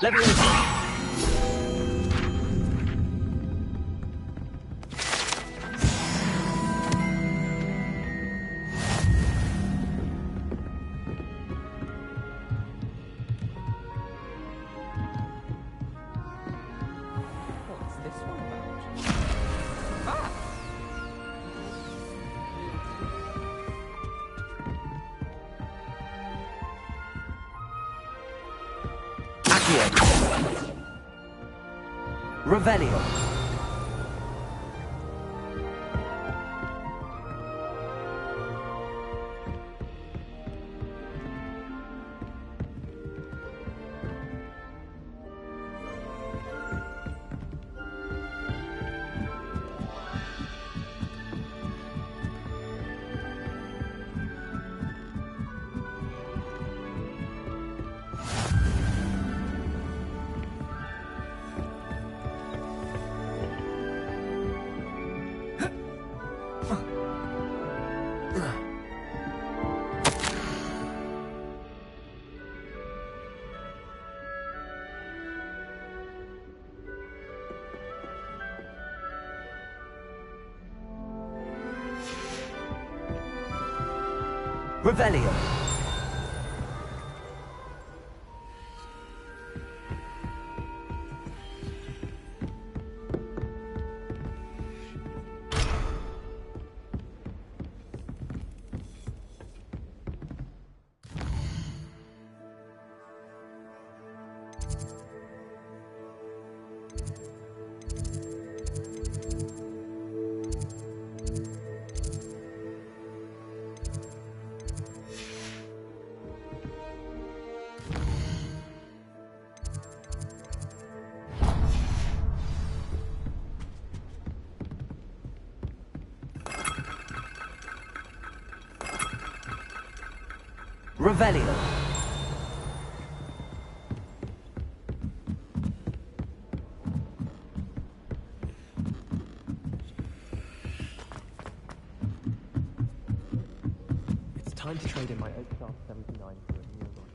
Leviosa! What's this one about? Ah! Accio. Revelio. Revelio. Revelio. It's time to trade in my Oak Class 79 for a new one.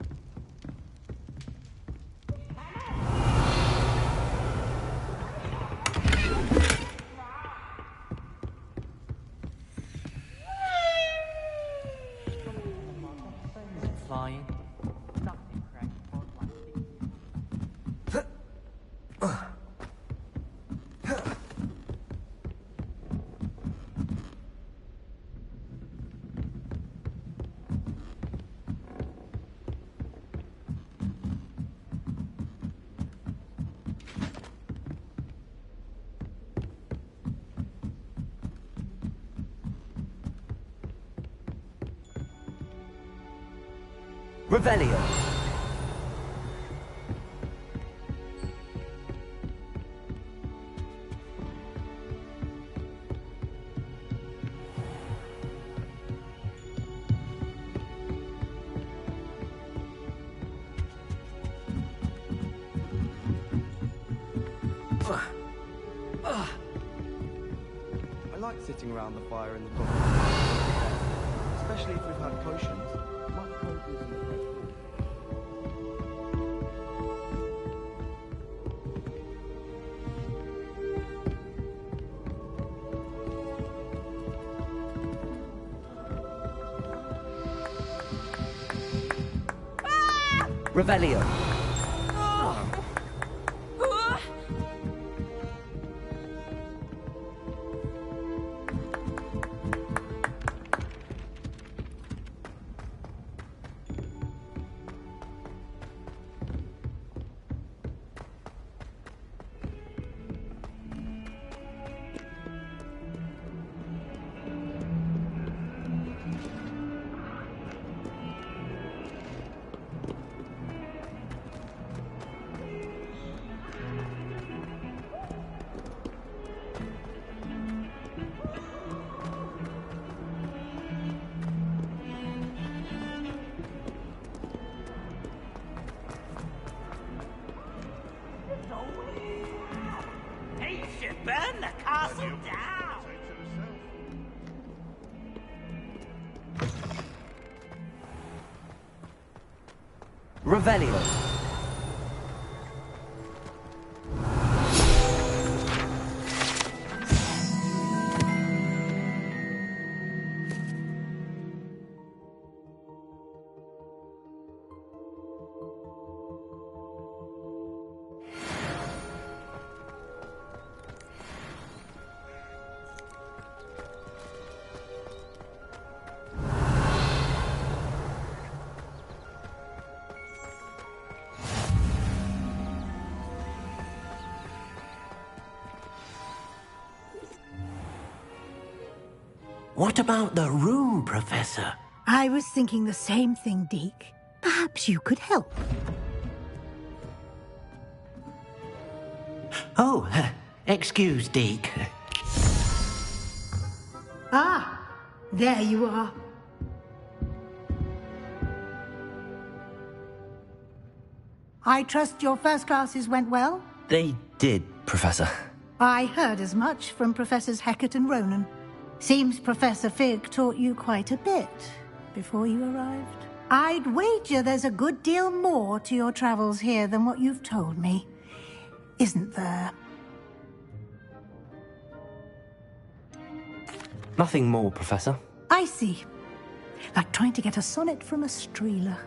Flying. Nothing cracked on Revelio. I like sitting around the fire in the coffee, especially if we've had potions. My coat is in the bread. Revelio. He should burn the castle down! Revelio. What about the room, Professor? I was thinking the same thing, Deke. Perhaps you could help. Oh, excuse, Deke. Ah, there you are. I trust your first classes went well? They did, Professor. I heard as much from Professors Hecat and Ronan. Seems Professor Fig taught you quite a bit before you arrived. I'd wager there's a good deal more to your travels here than what you've told me. Isn't there? Nothing more, Professor. I see. Like trying to get a sonnet from a streeler.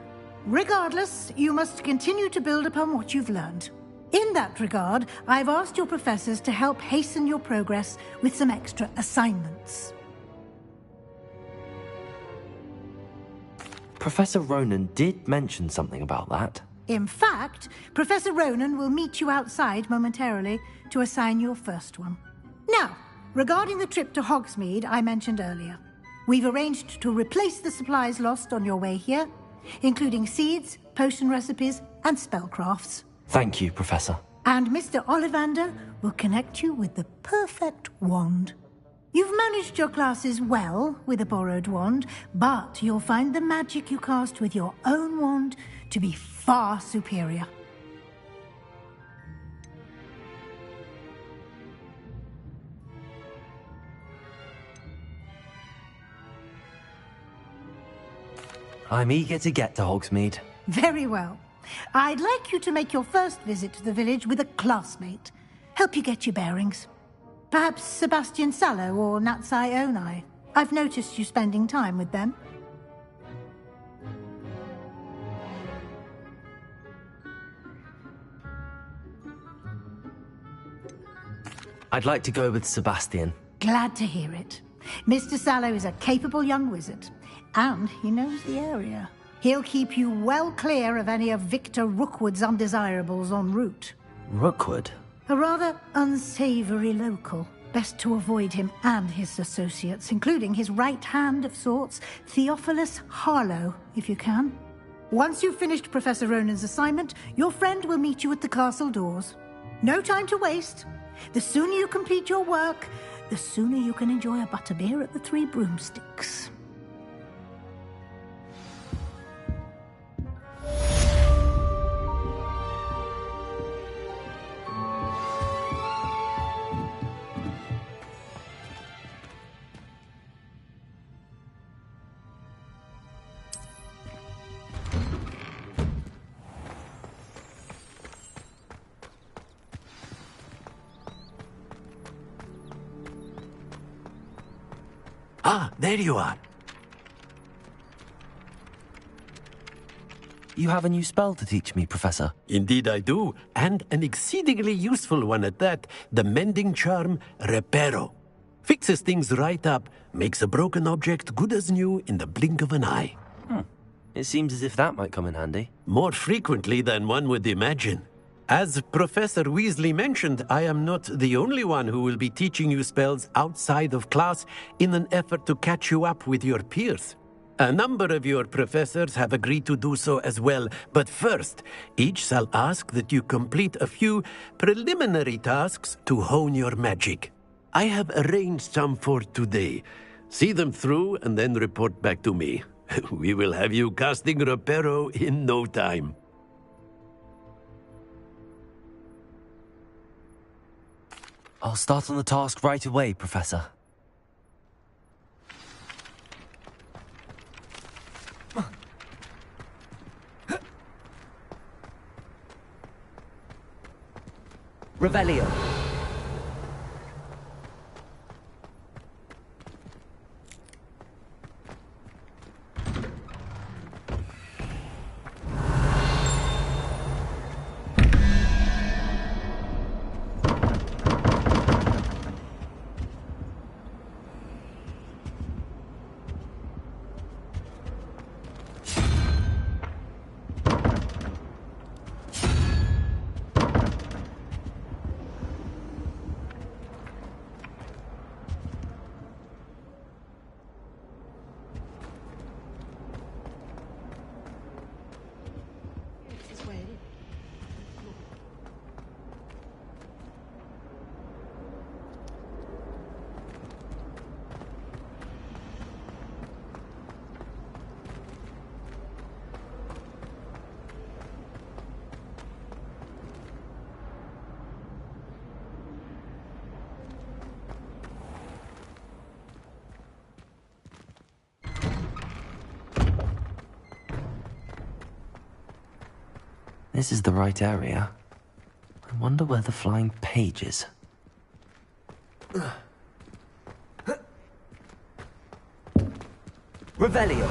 Regardless, you must continue to build upon what you've learned. In that regard, I've asked your professors to help hasten your progress with some extra assignments. Professor Ronan did mention something about that. In fact, Professor Ronan will meet you outside momentarily to assign your first one. Now, regarding the trip to Hogsmeade I mentioned earlier, we've arranged to replace the supplies lost on your way here, including seeds, potion recipes, and spellcrafts. Thank you, Professor. And Mr. Ollivander will connect you with the perfect wand. You've managed your classes well with a borrowed wand, but you'll find the magic you cast with your own wand to be far superior. I'm eager to get to Hogsmeade. Very well. I'd like you to make your first visit to the village with a classmate. Help you get your bearings. Perhaps Sebastian Sallow or Natsai Onai. I've noticed you spending time with them. I'd like to go with Sebastian. Glad to hear it. Mr. Sallow is a capable young wizard, and he knows the area. He'll keep you well clear of any of Victor Rookwood's undesirables en route. Rookwood? A rather unsavory local. Best to avoid him and his associates, including his right hand of sorts, Theophilus Harlow, if you can. Once you've finished Professor Ronan's assignment, your friend will meet you at the castle doors. No time to waste. The sooner you complete your work, the sooner you can enjoy a butterbeer at the Three Broomsticks. Ah, there you are. You have a new spell to teach me, Professor. Indeed I do, and an exceedingly useful one at that, the mending charm Reparo. Fixes things right up, makes a broken object good as new in the blink of an eye. It seems as if that might come in handy. More frequently than one would imagine. As Professor Weasley mentioned, I am not the only one who will be teaching you spells outside of class in an effort to catch you up with your peers. A number of your professors have agreed to do so as well, but first, each shall ask that you complete a few preliminary tasks to hone your magic. I have arranged some for today. See them through and then report back to me. We will have you casting Reparo in no time. I'll start on the task right away, Professor. Revelio. This is the right area. I wonder where the flying page is. Revelio.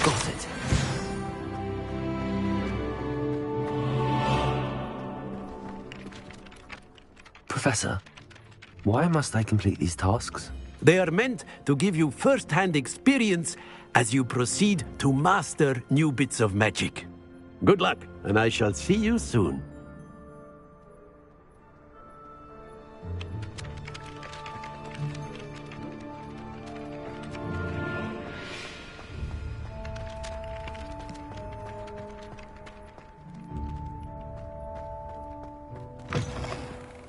Got it. Professor, why must I complete these tasks? They are meant to give you first-hand experience as you proceed to master new bits of magic. Good luck, and I shall see you soon.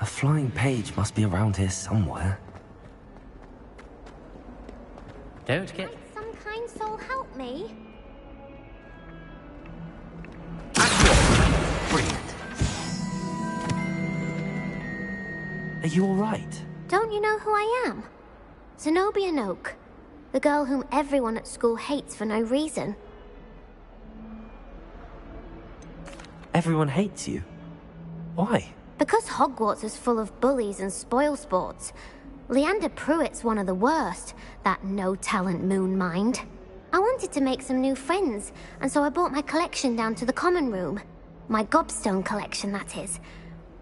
A flying page must be around here somewhere. Don't get... Might some kind soul help me? Brilliant. Are you all right? Don't you know who I am? Zenobia Noak, the girl whom everyone at school hates for no reason. Everyone hates you. Why? Because Hogwarts is full of bullies and spoilsports. Leander Pruitt's one of the worst, that no-talent moon mind. I wanted to make some new friends, and so I brought my collection down to the common room. My gobstone collection, that is.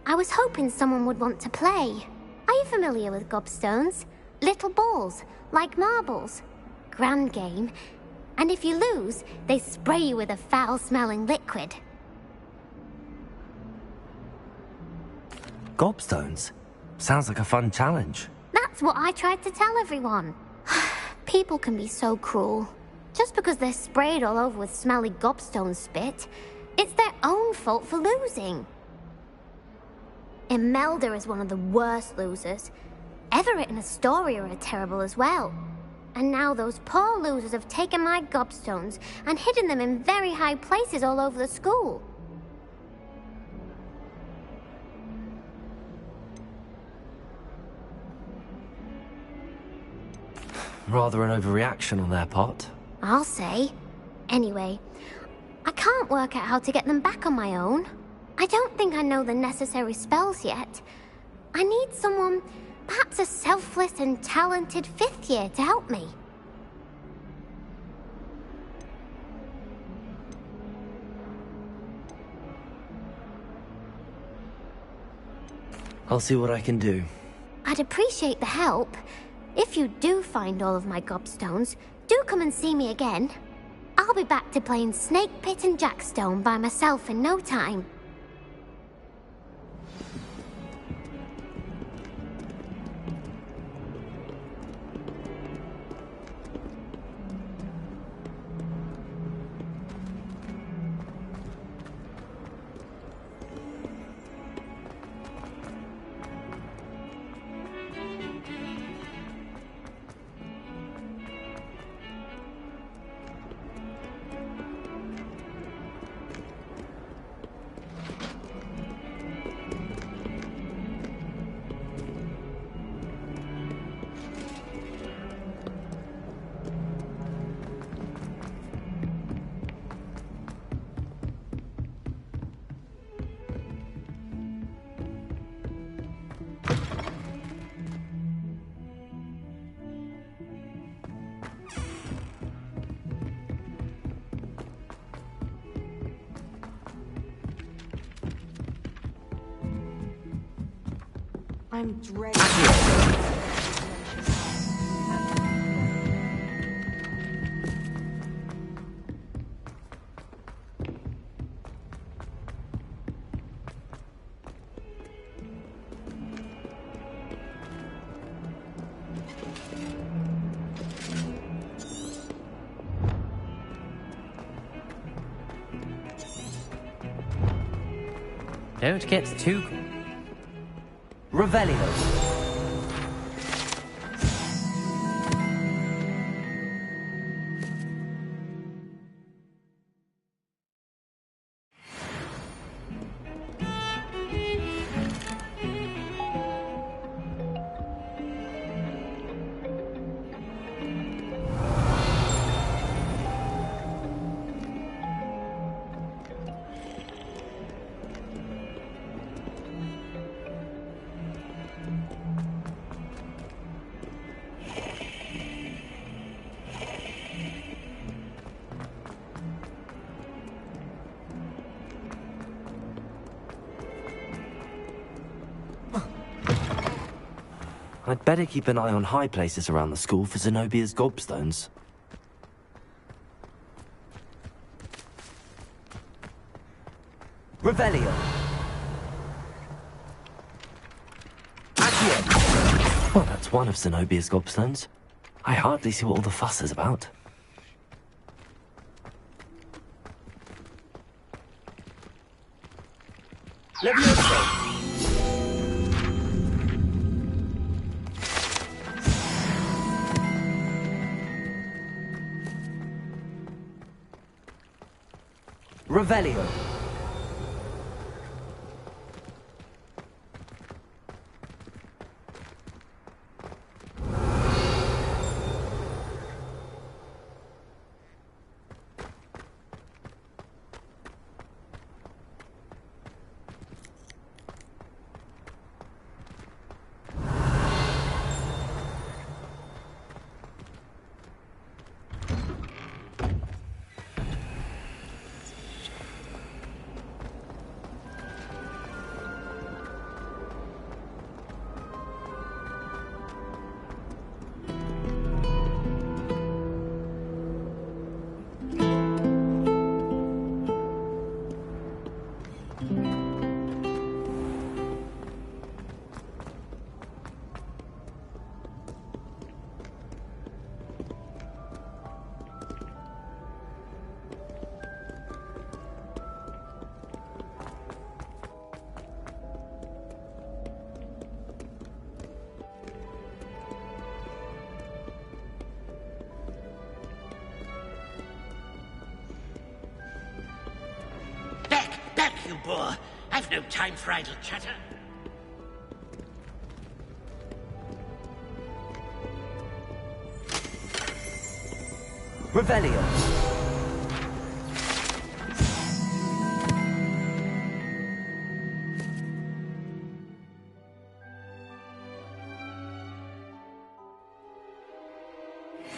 I was hoping someone would want to play. Are you familiar with gobstones? Little balls, like marbles. Grand game. And if you lose, they spray you with a foul-smelling liquid. Gobstones? Sounds like a fun challenge. That's what I tried to tell everyone. People can be so cruel. Just because they're sprayed all over with smelly gobstone spit, it's their own fault for losing. Imelda is one of the worst losers. Everett and Astoria are terrible as well. And now those poor losers have taken my gobstones and hidden them in very high places all over the school. Rather an overreaction on their part. I'll say. Anyway, I can't work out how to get them back on my own. I don't think I know the necessary spells yet. I need someone, perhaps a selfless and talented fifth year to help me. I'll see what I can do. I'd appreciate the help. If you do find all of my gobstones, do come and see me again. I'll be back to playing Snake Pit and Jackstone by myself in no time. I'm dreading. Don't get too... Revelio. I'd better keep an eye on high places around the school for Zenobia's gobstones. Revelio. Well, that's one of Zenobia's gobstones. I hardly see what all the fuss is about. Levioso. Revelio. Back, you boor! I've no time for idle chatter. Revelio.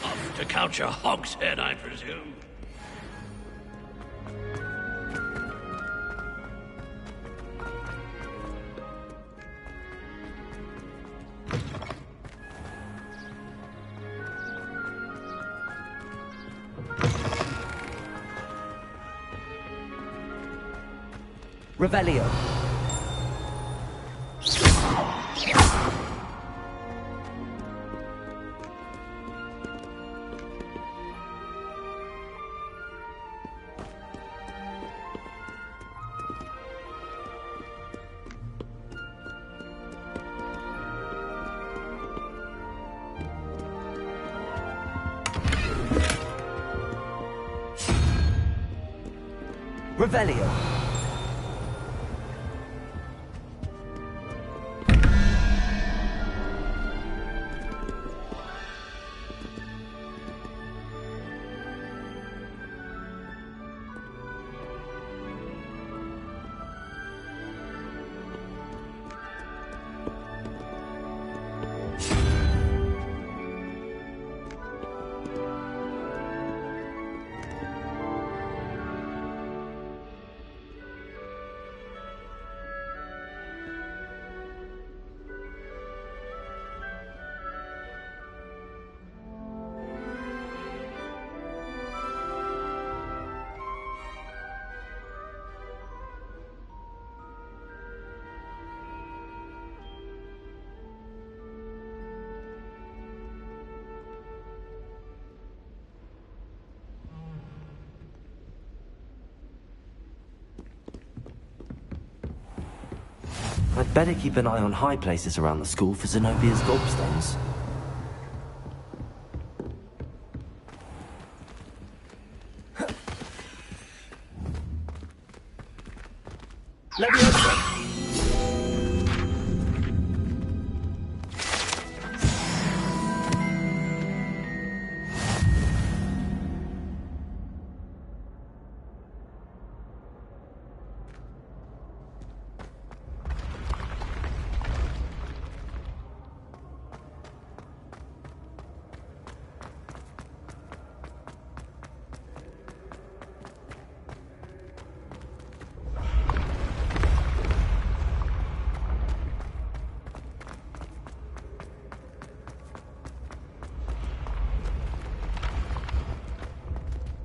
Off to couch a hogshead, I presume. Revelio. Revelio. I'd better keep an eye on high places around the school for Zenobia's gobstones. Leviosa!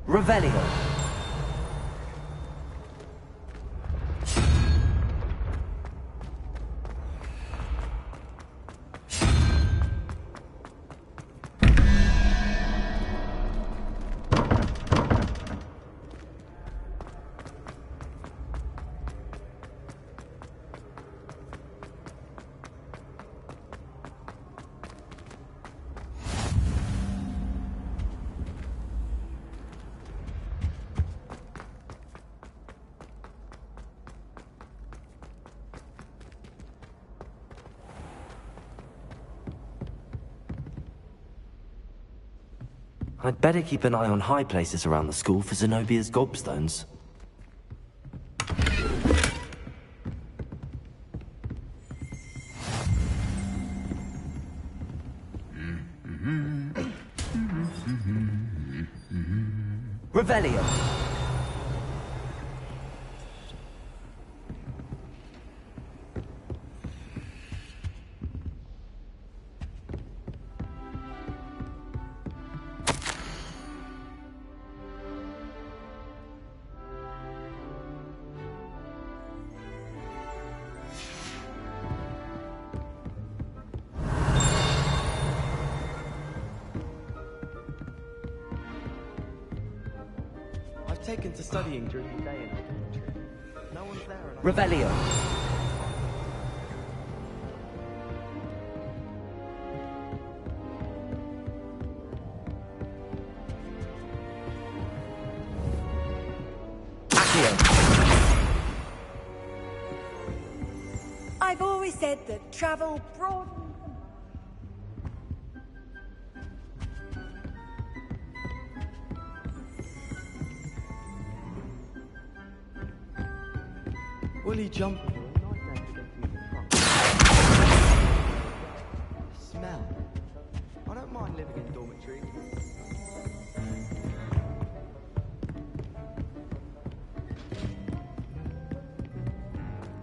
Revelio. I'd better keep an eye on high places around the school for Zenobia's gobstones. Revelio. I've taken to studying during the day in our dormitory. No one's there and Revelio. I've always said that travel broadens. Will he jump? Smell. I don't mind living in dormitories.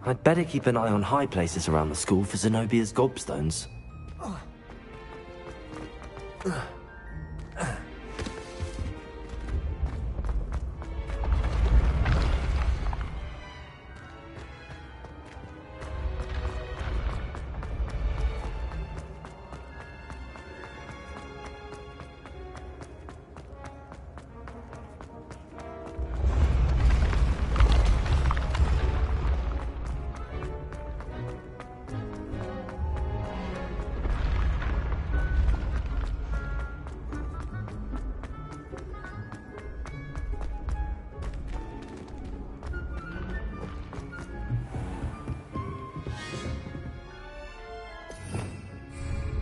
I'd better keep an eye on high places around the school for Zenobia's gobstones.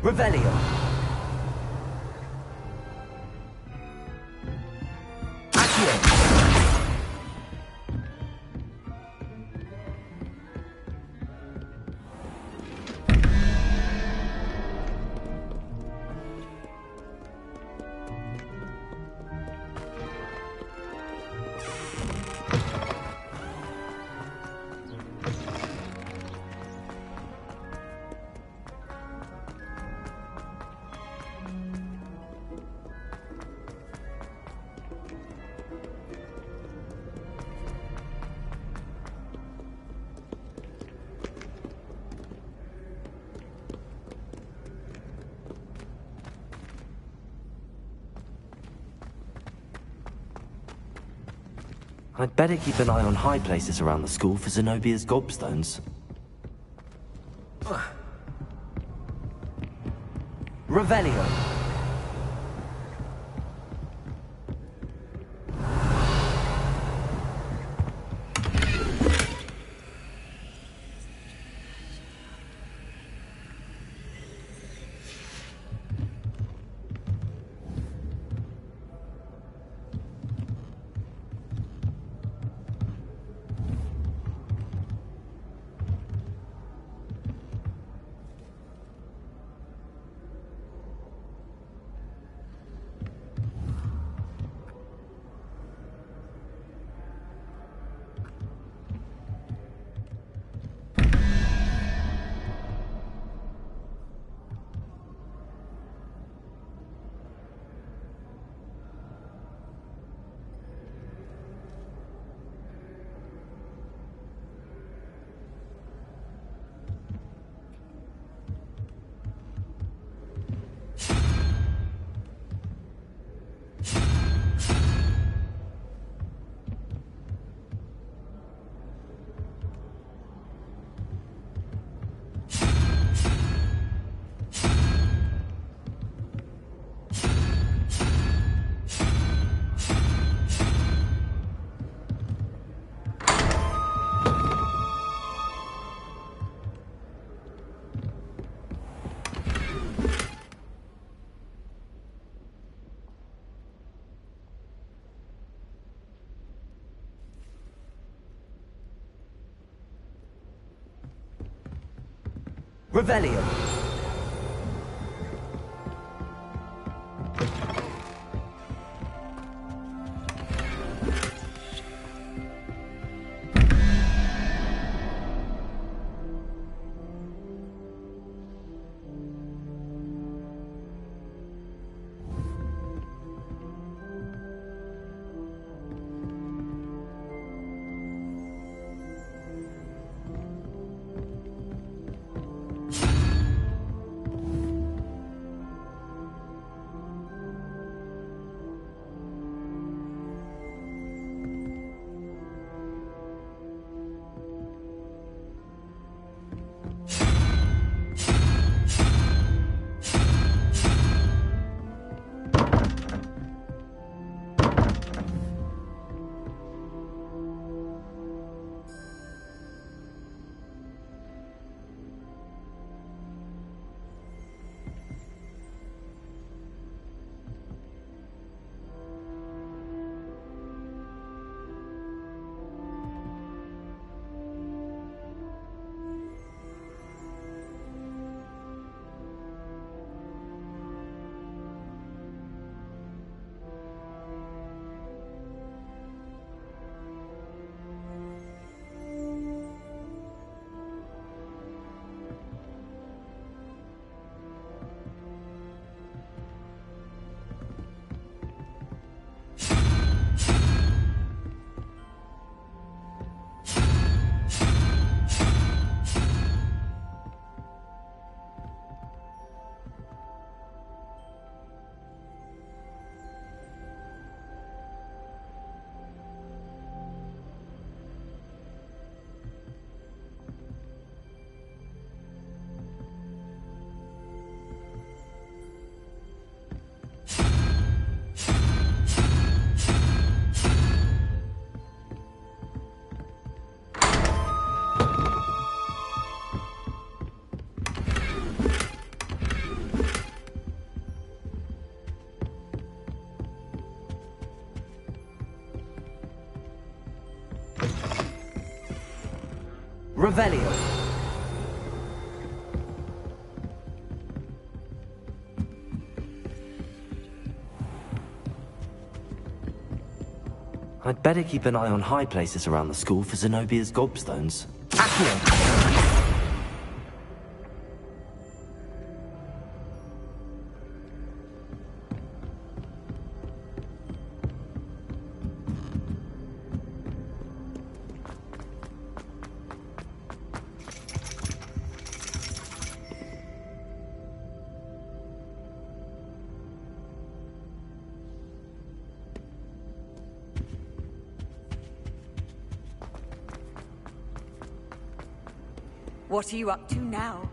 Revelio. I'd better keep an eye on high places around the school for Zenobia's gobstones. Revelio. Revelio. Revelio. I'd better keep an eye on high places around the school for Zenobia's gobstones. Accio. What are you up to now?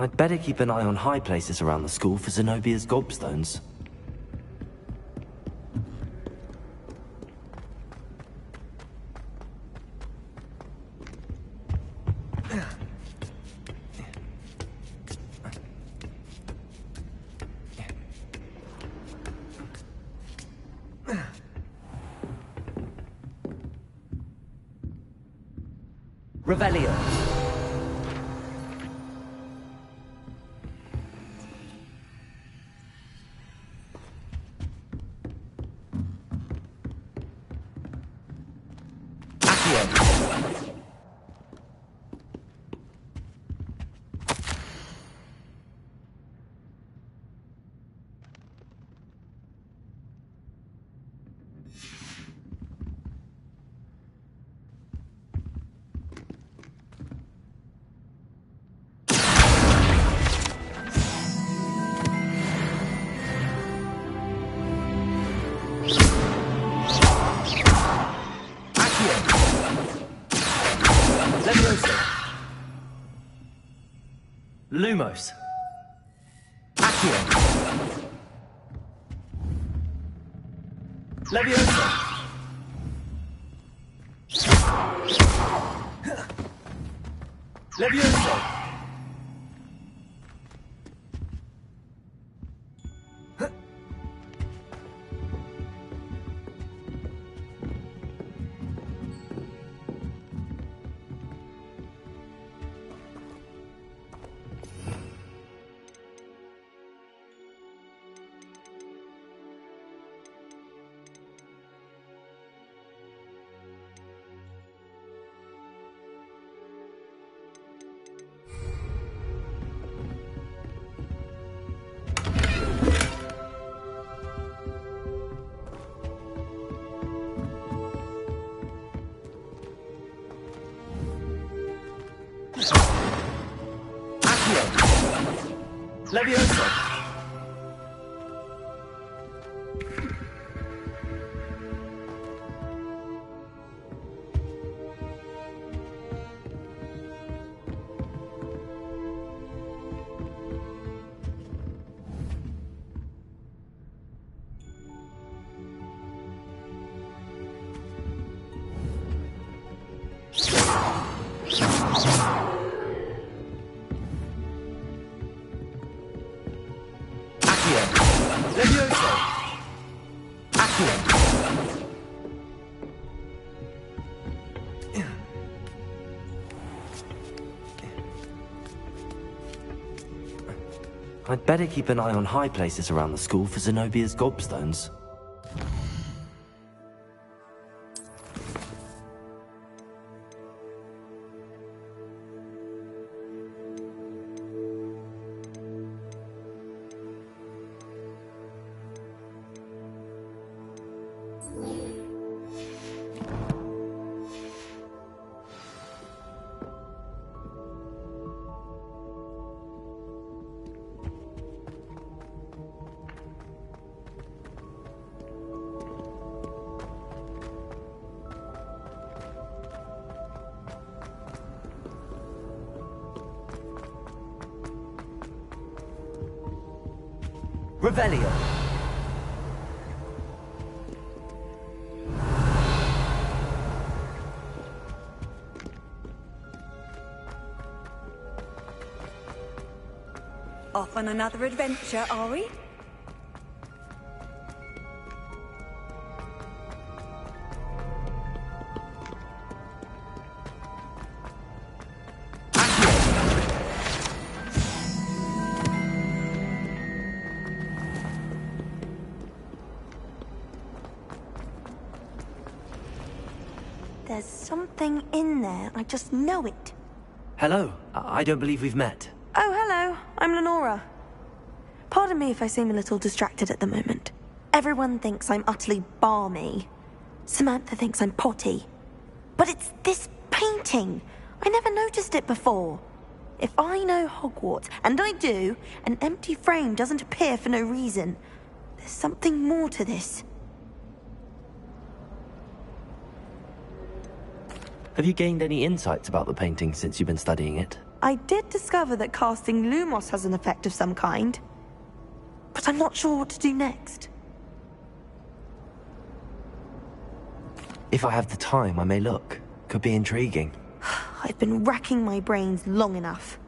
I'd better keep an eye on high places around the school for Zenobia's gobstones. Revelio. Lumos. Accio. Levioso. Levioso. Levioso. I'd better keep an eye on high places around the school for Zenobia's gobstones. Revelio. Off on another adventure, are we? There's something in there. I just know it. Hello. I don't believe we've met. Oh, hello. I'm Lenora. Pardon me if I seem a little distracted at the moment. Everyone thinks I'm utterly balmy. Samantha thinks I'm potty. But it's this painting. I never noticed it before. If I know Hogwarts, and I do, an empty frame doesn't appear for no reason. There's something more to this. Have you gained any insights about the painting since you've been studying it? I did discover that casting Lumos has an effect of some kind, but I'm not sure what to do next. If I have the time, I may look. Could be intriguing. I've been racking my brains long enough.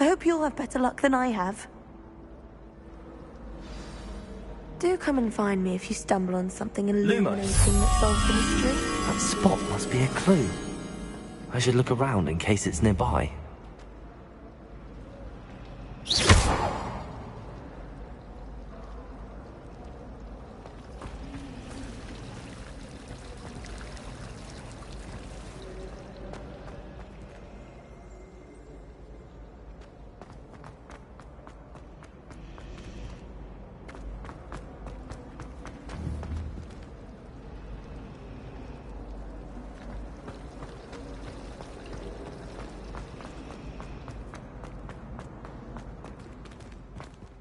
I hope you'll have better luck than I have. Do come and find me if you stumble on something illuminating that solves the mystery. That spot must be a clue. I should look around in case it's nearby.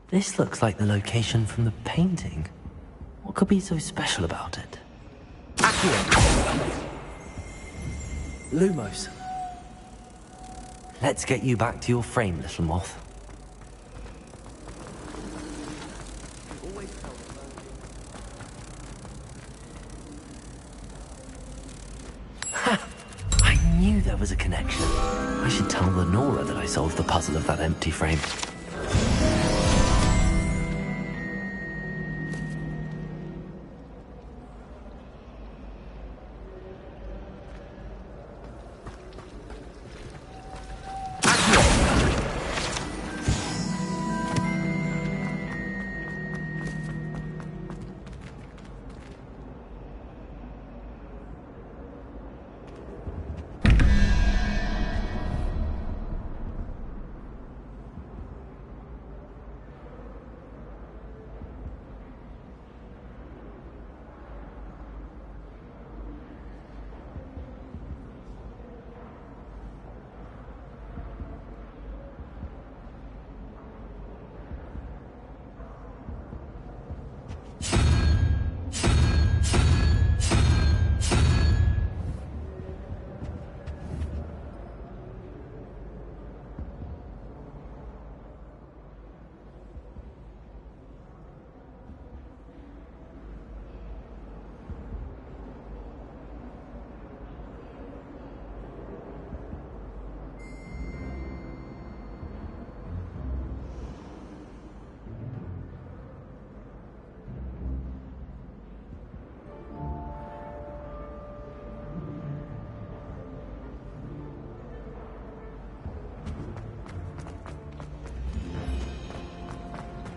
This looks like the location from the painting. What could be so special about it? Accio! Lumos. Let's get you back to your frame, little moth. Ha! I knew there was a connection. I should tell Lenora that I solved the puzzle of that empty frame.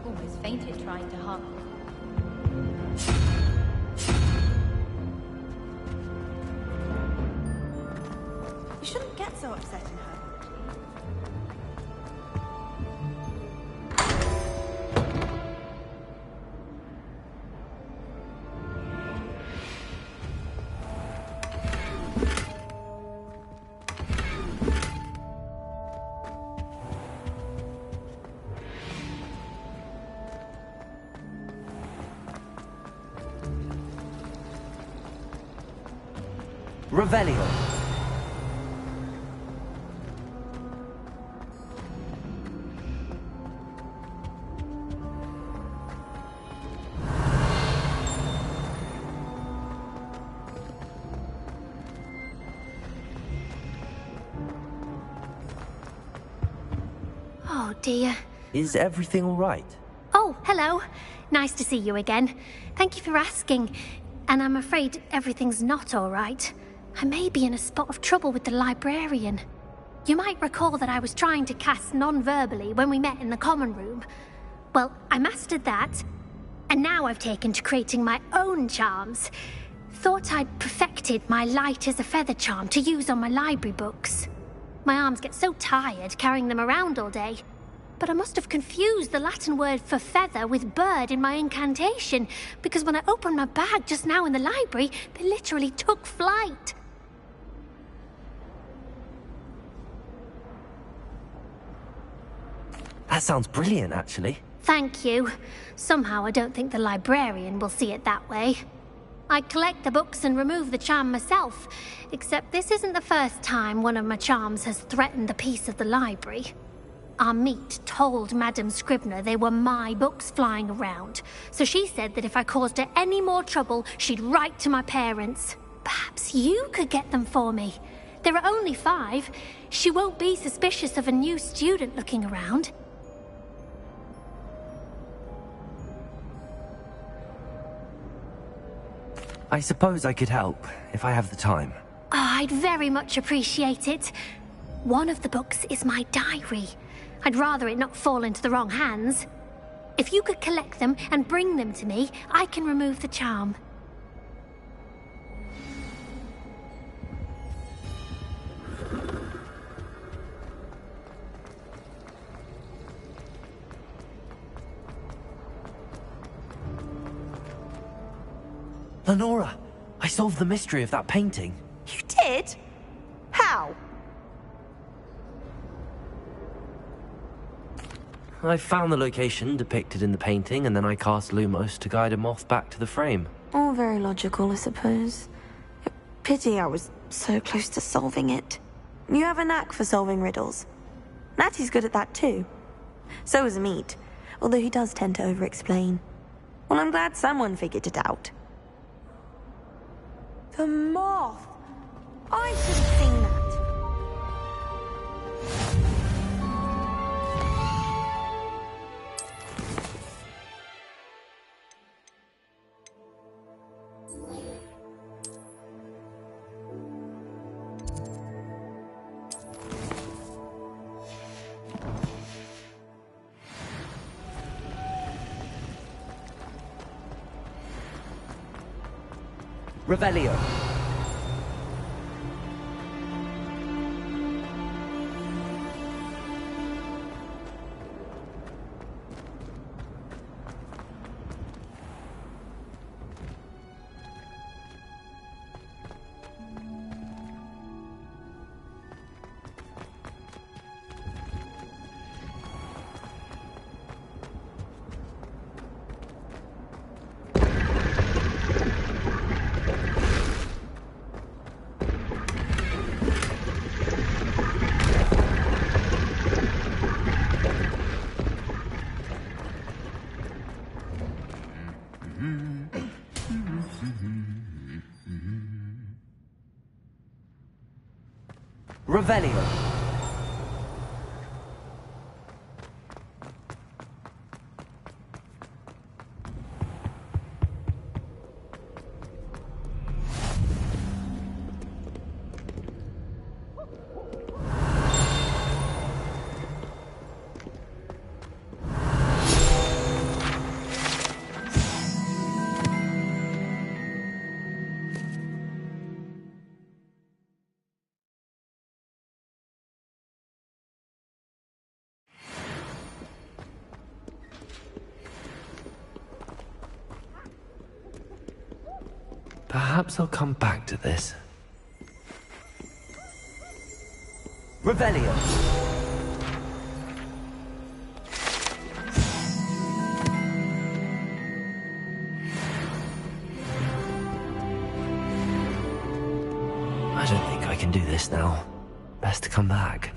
Almost fainted trying to hop. You shouldn't get so upset in her. Revelio. Oh dear. Is everything all right? Oh, hello. Nice to see you again. Thank you for asking. And I'm afraid everything's not all right. I may be in a spot of trouble with the librarian. You might recall that I was trying to cast non-verbally when we met in the common room. Well, I mastered that, and now I've taken to creating my own charms. Thought I'd perfected my light as a feather charm to use on my library books. My arms get so tired carrying them around all day. But I must have confused the Latin word for feather with bird in my incantation, because when I opened my bag just now in the library, they literally took flight. That sounds brilliant, actually. Thank you. Somehow I don't think the librarian will see it that way. I collect the books and remove the charm myself, except this isn't the first time one of my charms has threatened the peace of the library. Our meet told Madame Scribner they were my books flying around, so she said that if I caused her any more trouble, she'd write to my parents. Perhaps you could get them for me. There are only 5. She won't be suspicious of a new student looking around. I suppose I could help, if I have the time. Oh, I'd very much appreciate it. One of the books is my diary. I'd rather it not fall into the wrong hands. If you could collect them and bring them to me, I can remove the charm. Lenora, I solved the mystery of that painting. You did? How? I found the location depicted in the painting, and then I cast Lumos to guide a moth back to the frame. All very logical, I suppose. Pity I was so close to solving it. You have a knack for solving riddles. Natty's good at that too. So is Meat, although he does tend to over-explain. Well, I'm glad someone figured it out. The moth! I should have seen that. Revelio. Revelio. Perhaps I'll come back to this. Revelio. I don't think I can do this now. Best to come back.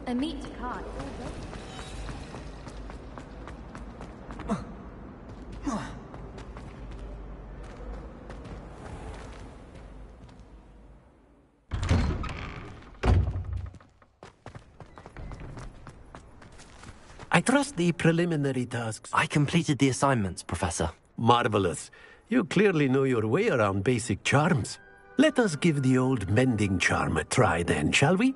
A meet to card is all ready. I trust the preliminary tasks. I completed the assignments, Professor. Marvelous. You clearly know your way around basic charms. Let us give the old mending charm a try then, shall we?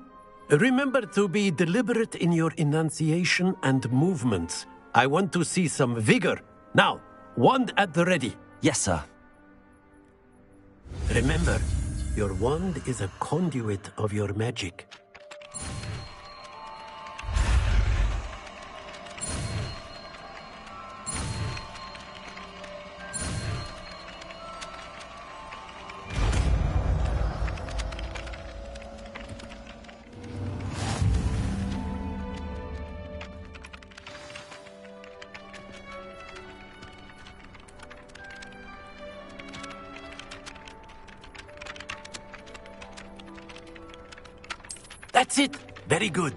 Remember to be deliberate in your enunciation and movements. I want to see some vigor. Now, wand at the ready. Yes, sir. Remember, your wand is a conduit of your magic. That's it! Very good.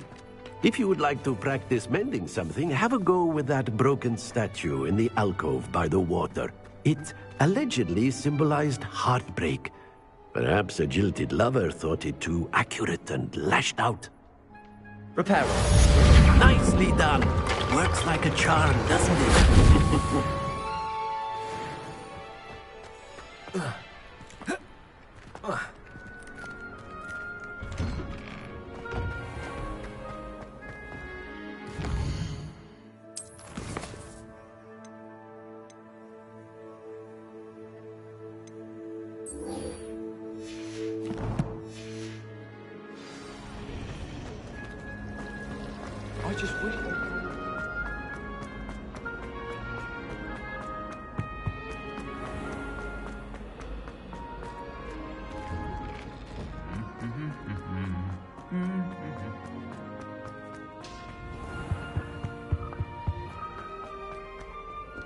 If you would like to practice mending something, have a go with that broken statue in the alcove by the water. It allegedly symbolized heartbreak. Perhaps a jilted lover thought it too accurate and lashed out. Repair. Nicely done! Works like a charm, doesn't it? I just wish they...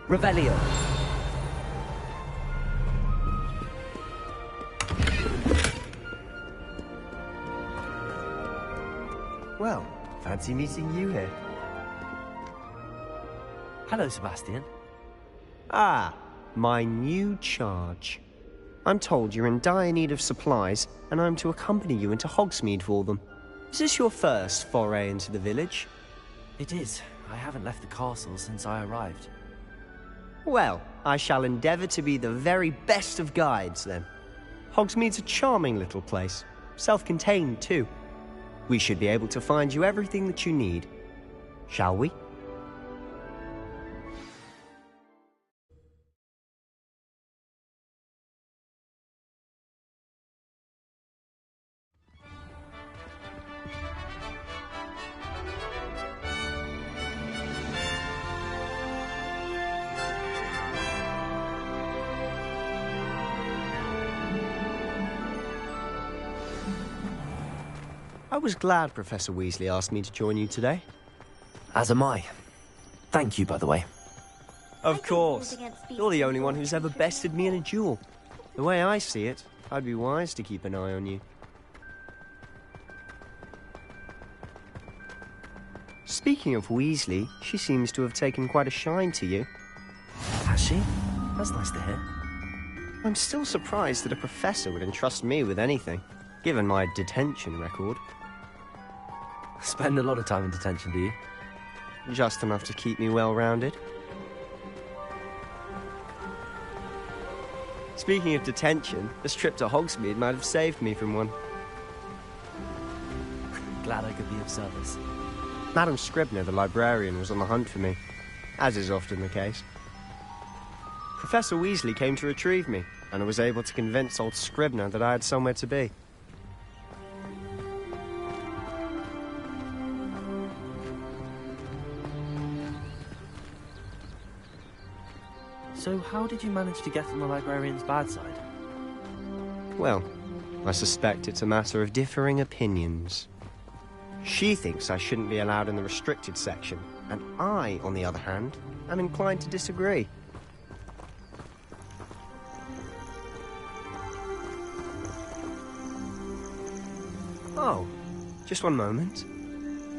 Revelio. Well, fancy meeting you here. Hello, Sebastian. Ah, my new charge. I'm told you're in dire need of supplies, and I'm to accompany you into Hogsmeade for them. Is this your first foray into the village? It is. I haven't left the castle since I arrived. Well, I shall endeavour to be the very best of guides, then. Hogsmeade's a charming little place. Self-contained, too. We should be able to find you everything that you need. Shall we? I was glad Professor Weasley asked me to join you today. As am I. Thank you, by the way. Of course. You're the only one who's ever bested me in a duel. The way I see it, I'd be wise to keep an eye on you. Speaking of Weasley, she seems to have taken quite a shine to you. Has she? That's nice to hear. I'm still surprised that a professor would entrust me with anything, given my detention record. Spend a lot of time in detention, do you? Just enough to keep me well-rounded. Speaking of detention, this trip to Hogsmeade might have saved me from one. Glad I could be of service. Madam Scribner, the librarian, was on the hunt for me, as is often the case. Professor Weasley came to retrieve me, and I was able to convince old Scribner that I had somewhere to be. So how did you manage to get on the librarian's bad side? Well, I suspect it's a matter of differing opinions. She thinks I shouldn't be allowed in the restricted section, and I, on the other hand, am inclined to disagree. Oh, just one moment.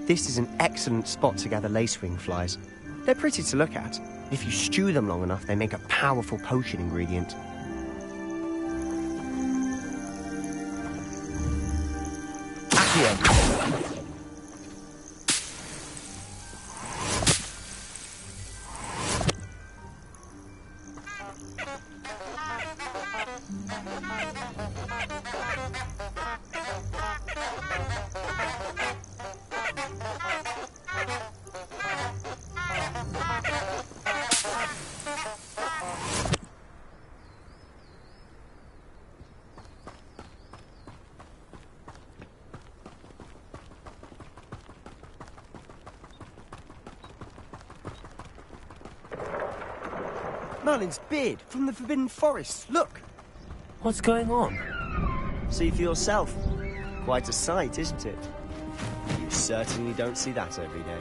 This is an excellent spot to gather lacewing flies. They're pretty to look at. If you stew them long enough, they make a powerful potion ingredient. Accio! Merlin's beard from the Forbidden Forest. Look! What's going on? See for yourself. Quite a sight, isn't it? You certainly don't see that every day.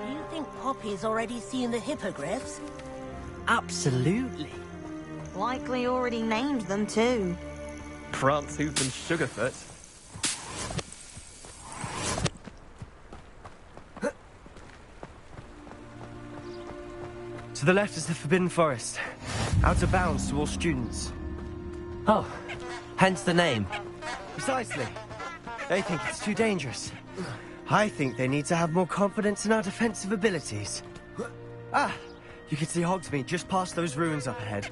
Do you think Poppy's already seen the hippogriffs? Absolutely. Likely already named them too. Prancehoof and Sugarfoot. To the left is the Forbidden Forest. Out of bounds to all students. Oh, hence the name. Precisely. They think it's too dangerous. I think they need to have more confidence in our defensive abilities. Ah, you can see Hogsmeade just past those ruins up ahead.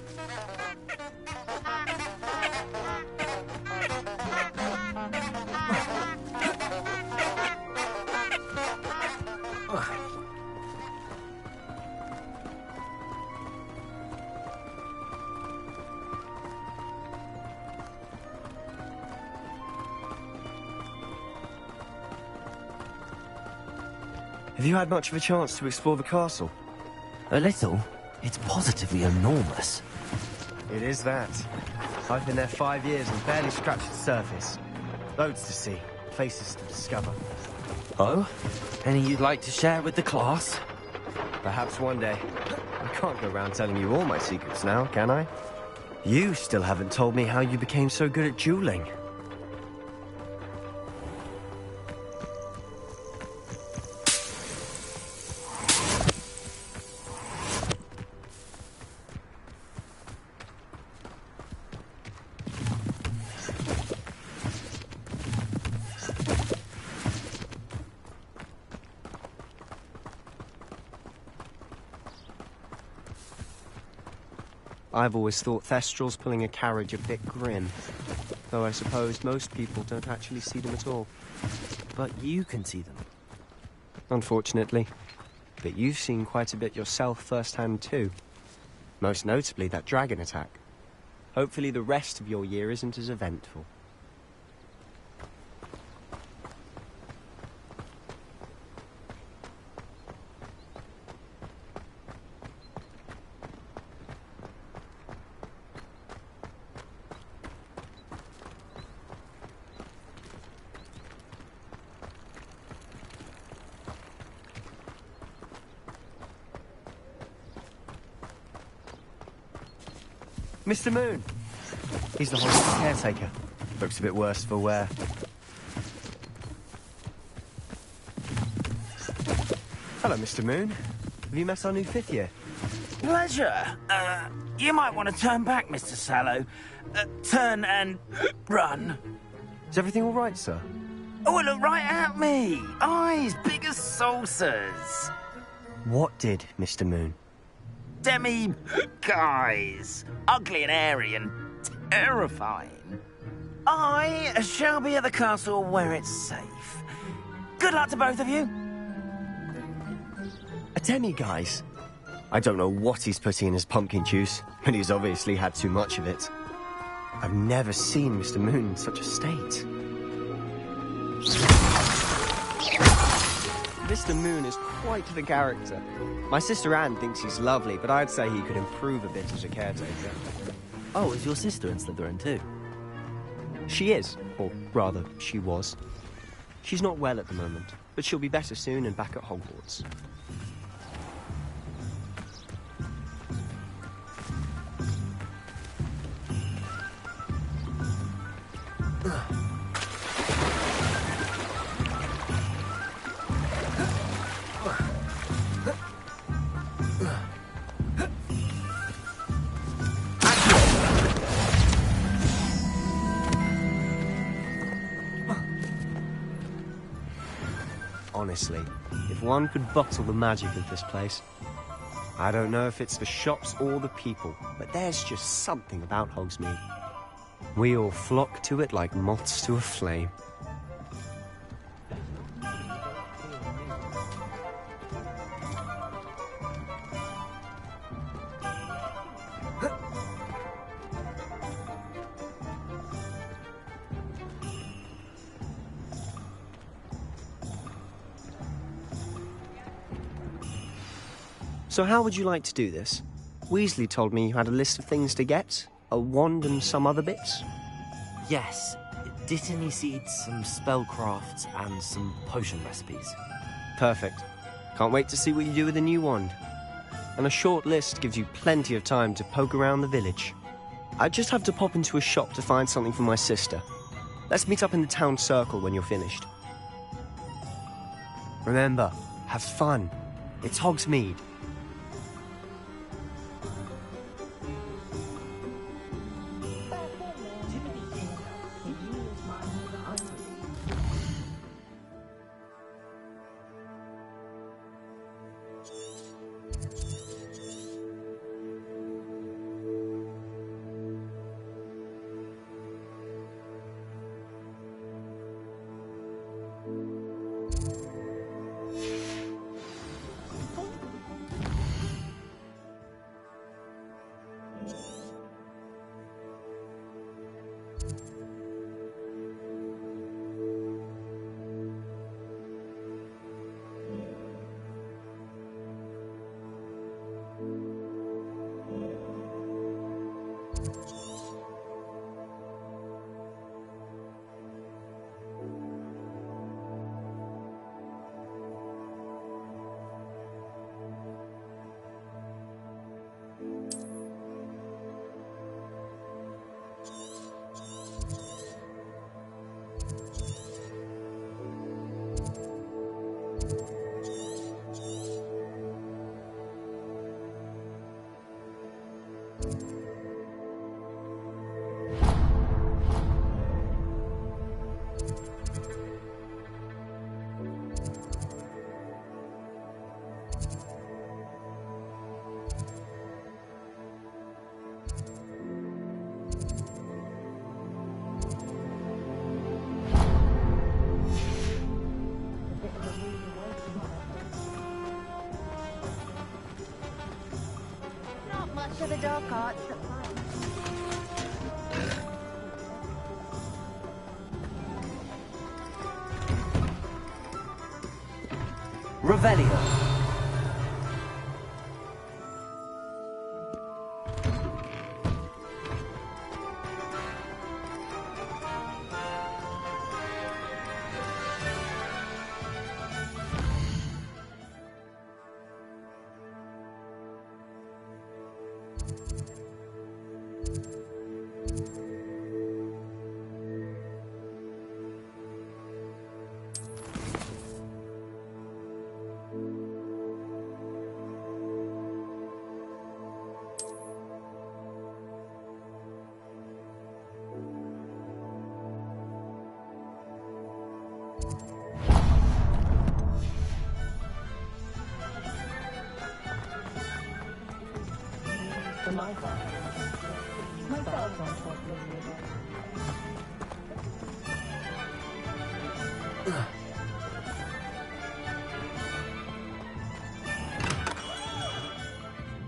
Have you had much of a chance to explore the castle? A little. It's positively enormous. It is that. I've been there 5 years and barely scratched the surface. Loads to see, places to discover. Oh? Any you'd like to share with the class? Perhaps one day. I can't go around telling you all my secrets now, can I? You still haven't told me how you became so good at dueling. I've always thought Thestrals pulling a carriage a bit grim. Though I suppose most people don't actually see them at all. But you can see them. Unfortunately. But you've seen quite a bit yourself firsthand too. Most notably that dragon attack. Hopefully the rest of your year isn't as eventful. Mr. Moon! He's the hospital caretaker. Looks a bit worse for wear. Hello, Mr. Moon. Have you met our new 5th year? Pleasure. You might want to turn back, Mr. Sallow. Turn and run. Is everything all right, sir? Oh, look right at me. Eyes big as saucers. What did, Mr. Moon? Guys. Ugly and airy and terrifying. I shall be at the castle where it's safe. Good luck to both of you. A demi-guise? I don't know what he's putting in his pumpkin juice, but he's obviously had too much of it. I've never seen Mr. Moon in such a state. Mr. Moon is quite the character. My sister Anne thinks he's lovely, but I'd say he could improve a bit as a caretaker. Oh, is your sister in Slytherin too? She is, or rather, she was. She's not well at the moment, but she'll be better soon and back at Hogwarts. Honestly, if one could bottle the magic of this place. I don't know if it's the shops or the people, but there's just something about Hogsmeade. We all flock to it like moths to a flame. So how would you like to do this? Weasley told me you had a list of things to get, a wand and some other bits. Yes, Dittany seeds, some spellcrafts, and some potion recipes. Perfect. Can't wait to see what you do with the new wand. And a short list gives you plenty of time to poke around the village. I just have to pop into a shop to find something for my sister. Let's meet up in the town circle when you're finished. Remember, have fun. It's Hogsmeade. To the dark arts that Revelio.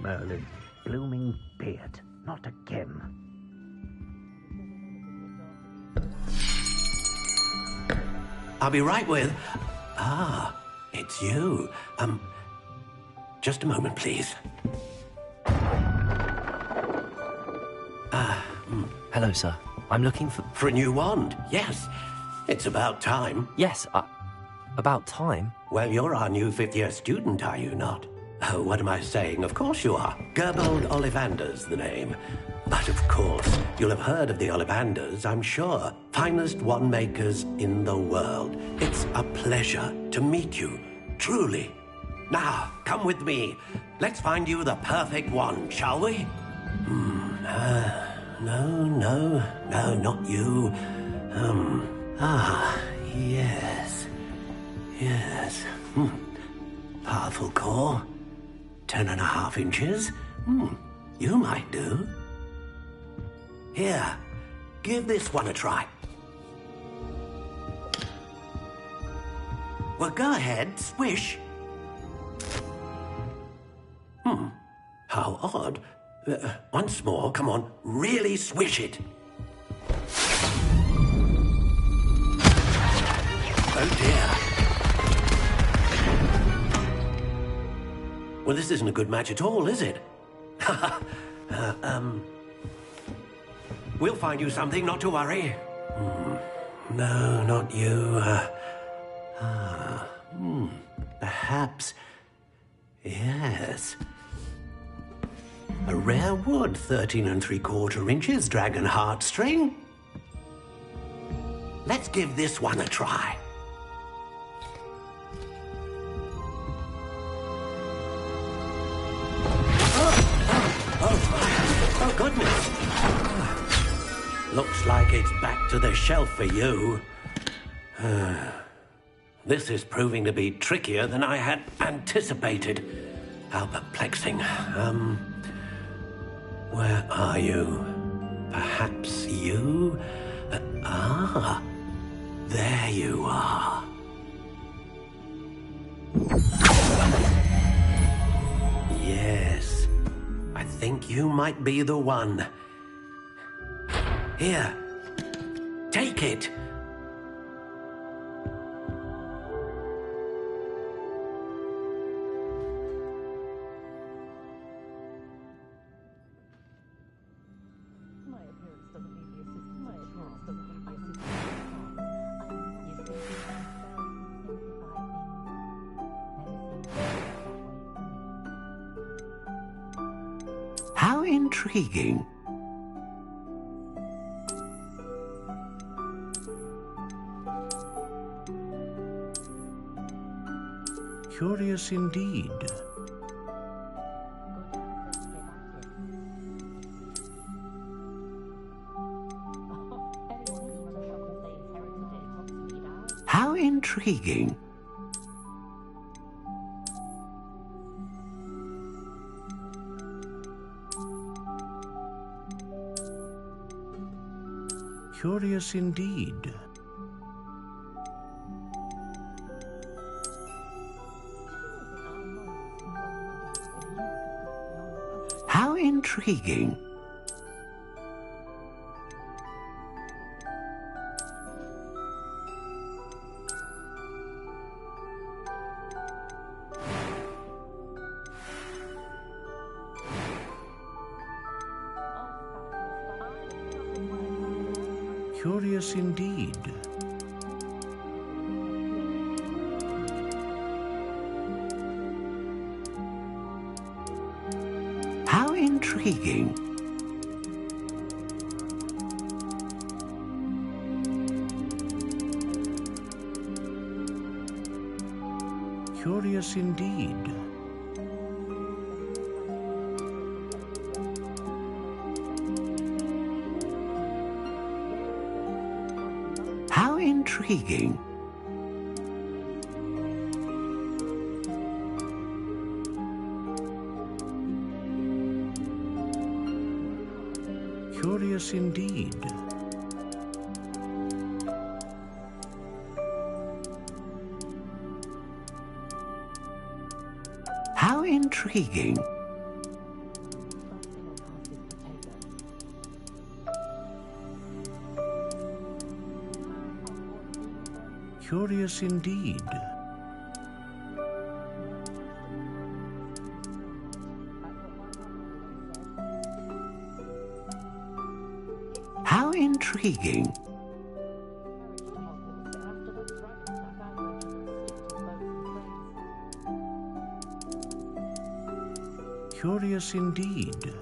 Merlin, blooming beard, not again. I'll be right with... Ah, it's you. Just a moment, please. Hello, sir. I'm looking for... For a new wand, yes. It's about time. Yes, about time? Well, you're our new fifth-year student, are you not? Oh, what am I saying? Of course you are. Gerbold Ollivander's the name. But of course, you'll have heard of the Ollivanders, I'm sure. Finest wand makers in the world. It's a pleasure to meet you, truly. Now, come with me. Let's find you the perfect wand, shall we? No, not you. Yes. Powerful core. 10.5 inches. You might do. Here, give this one a try. Well, go ahead, swish. How odd. Once more, come on, really swish it. Oh dear. Well, this isn't a good match at all, is it? We'll find you something, not to worry. No, not you. Perhaps. Yes. A rare wood, 13 3/4 inches, dragon heartstring. Let's give this one a try. Oh, goodness. Looks like it's back to the shelf for you. This is proving to be trickier than I had anticipated. How perplexing. Where are you? Perhaps you? There you are. Yes, I think you might be the one. Here, take it. How intriguing. Curious indeed. How intriguing. Curious indeed. How intriguing. Curious indeed. How intriguing. Curious indeed. How intriguing. Curious indeed. How intriguing. Curious indeed. How intriguing. Curious indeed.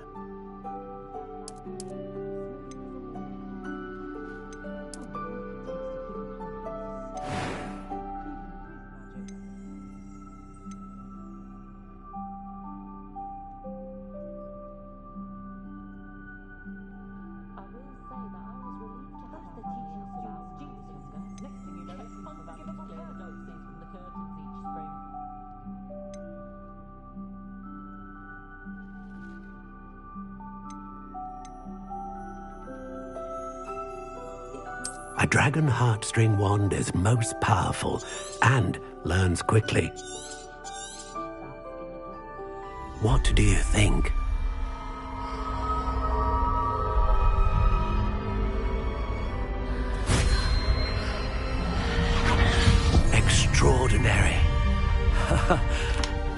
A dragon heartstring wand is most powerful and learns quickly. What do you think? Extraordinary.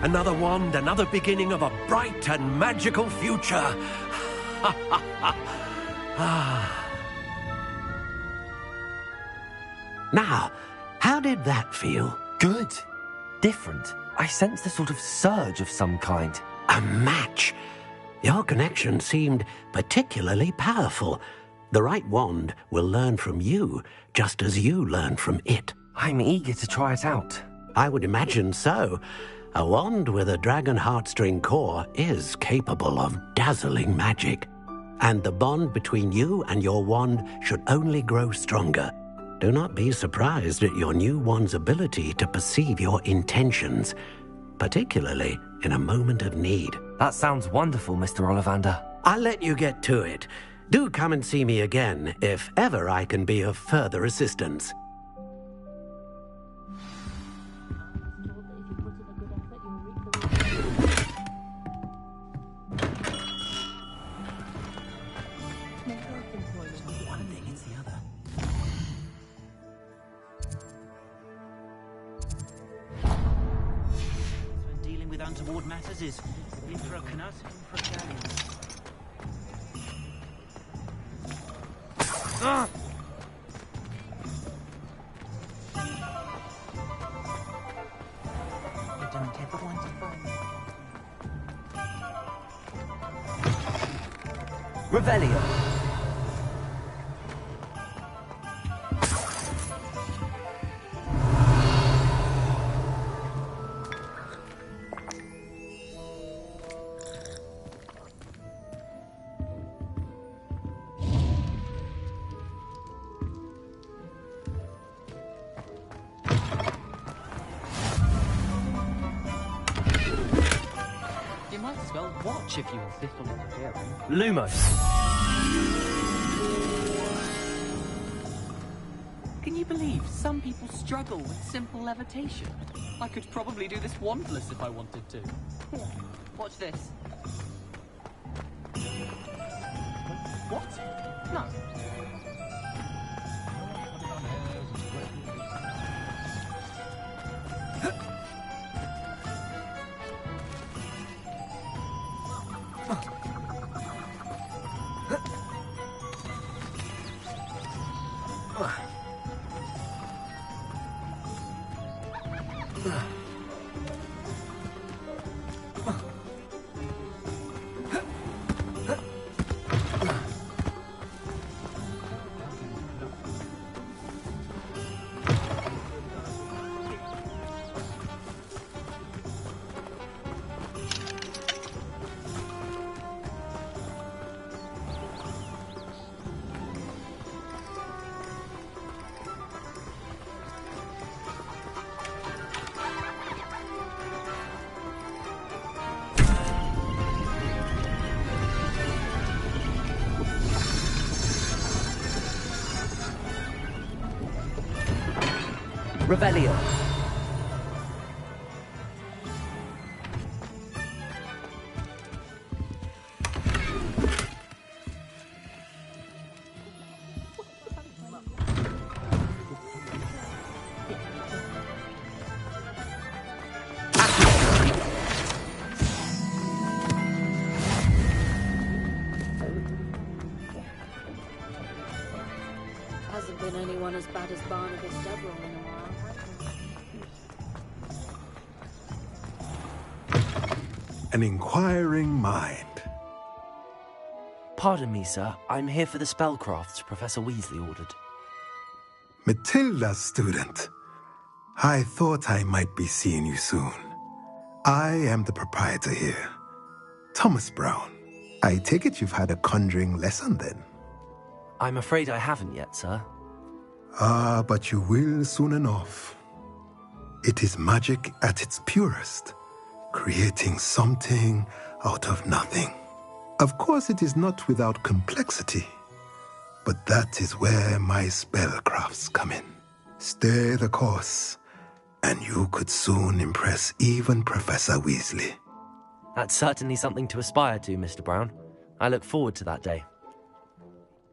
Another wand, another beginning of a bright and magical future. Now, how did that feel? Good. Different. I sensed a sort of surge of some kind. A match. Your connection seemed particularly powerful. The right wand will learn from you, just as you learn from it. I'm eager to try it out. I would imagine so. A wand with a dragon heartstring core is capable of dazzling magic. And the bond between you and your wand should only grow stronger. Do not be surprised at your new wand's ability to perceive your intentions, particularly in a moment of need. That sounds wonderful, Mr. Ollivander. I'll let you get to it. Do come and see me again if ever I can be of further assistance. Untoward matters is in for a canut, in for a galleon. You don't ever want to find me. Revelio. Watch if you insist on interfering. Lumos. Can you believe some people struggle with simple levitation? I could probably do this wandless if I wanted to. Here, watch this. What? No. Revelio. Hasn't been anyone as bad as Barnabas Deverell in a while, has an inquiring mind. Pardon me, sir. I'm here for the spellcrafts Professor Weasley ordered. Matilda's student. I thought I might be seeing you soon. I am the proprietor here, Thomas Brown. I take it you've had a conjuring lesson then? I'm afraid I haven't yet, sir. Ah, but you will soon enough. It is magic at its purest, creating something out of nothing. Of course, it is not without complexity, but that is where my spellcrafts come in. Stay the course, and you could soon impress even Professor Weasley. That's certainly something to aspire to, Mr. Brown. I look forward to that day.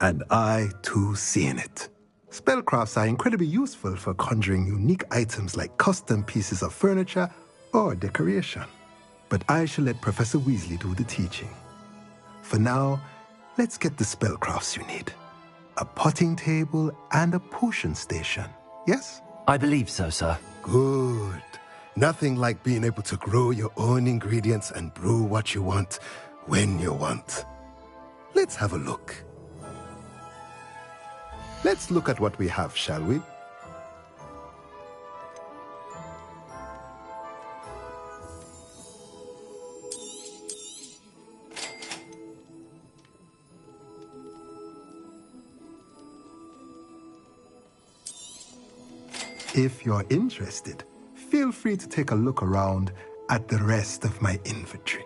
And I, too, seeing it. Spellcrafts are incredibly useful for conjuring unique items like custom pieces of furniture or decoration. But I shall let Professor Weasley do the teaching. For now, let's get the spellcrafts you need. A potting table and a potion station, yes? I believe so, sir. Good. Nothing like being able to grow your own ingredients and brew what you want when you want. Let's have a look. Let's look at what we have, shall we? If you're interested, feel free to take a look around at the rest of my inventory.